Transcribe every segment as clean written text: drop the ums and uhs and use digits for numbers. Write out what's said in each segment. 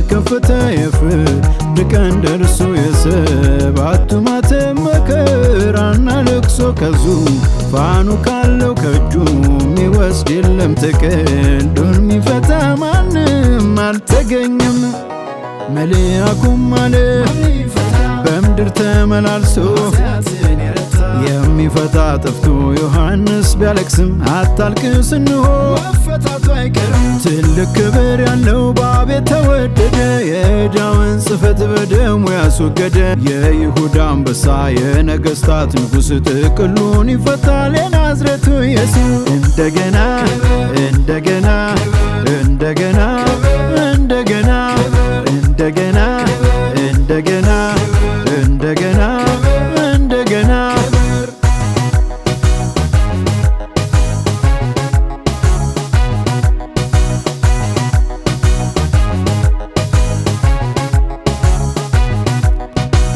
ተከፈተ የፍርድ ቀን ደርሶ የሰባቱ ማተም መከራና ልቅሶ ከዙፋኑ ካለው ከእጁ የሚወስድ የለም ተቀልዶን የሚፈታ ማንም አልተገኘም። መልአኩም አለ በምድር ተመላልሶ የሚፈታ ጠፍቶ ዮሐንስ ቢያለቅስም አታልቅስ እንሆ መፈታቱ አይቀርም። ትልቅ ክብር ያለው በአብ የተወደደ የዕዳውን ጽሕፈት በደሙ ያስወገደ የይሁዳ አንበሳ የነገሥታት ንጉሥ ጥቅሉን ይፈታል የናዝሬቱ ኢየሱስ። እንደገና እንደገና እንደገና እንደገና እንደገና እንደገና እንደገና እንደገና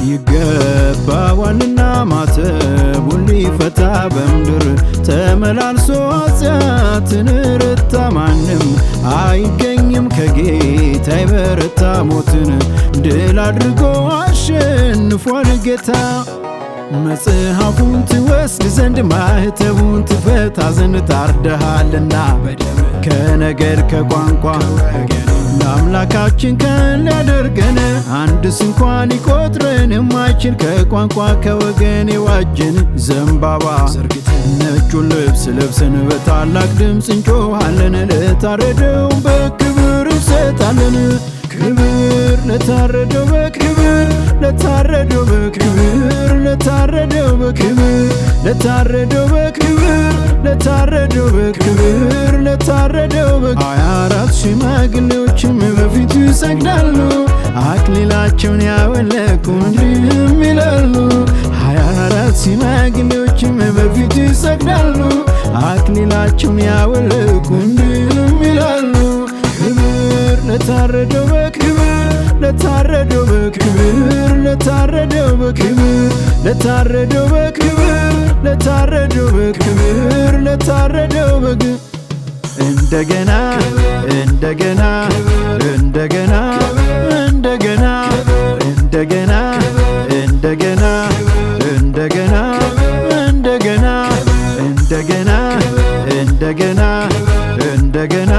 ይገባዋልና ማተቡን ሊፈታ በምድር ተመላልሶ ኃጢአትን ረታ። ማንም አይገኝም ከጌታ ይበረታ። ሞትን ድል አድርጎ አሸንፏል ጌታ። መጽሐፉን ትወስድ ዘንድ ማኅተቡን ትፈታ ዘንድ ታርደሃልና ከነገድ ከቋንቋ ለአምላካችን ቀን ሊያደርገን አንድስ እንኳን ሊቆጥረን የማይችል ከቋንቋ ከወገን የዋጀን ዘንባባ ነጩን ልብስ ለብሰን በታላቅ ድምፅ እንጮኻለን። ለታረደው በክብር እንሰጣለን። ክብር ለታረደው በክብር ለታረደው በክብር ለታረደው በክብር ለታረደው በክብር ለታረደው በክብር ለታረደው በክብር 24 ሽማግሌዎችም በፊቱ ይሰግዳሉ። አክሊላቸውን ያወለቁ እንዲህም ይላሉ። 24 ሽማግሌዎችም በፊቱ ይሰግዳሉ። አክሊላቸውን ያወለቁ እንዲህም ይላሉ። ክብር ለታረደው በክብር ለታረደው በክብር ለታረደው በክብር ለታረደው በክብር ለታረደው በክብር ለታረደው በክብር እንደገና እንደገና እንደገና እንደገና እንደገና እንደገና እንደገና እንደገና እንደገና እንደገና እንደገና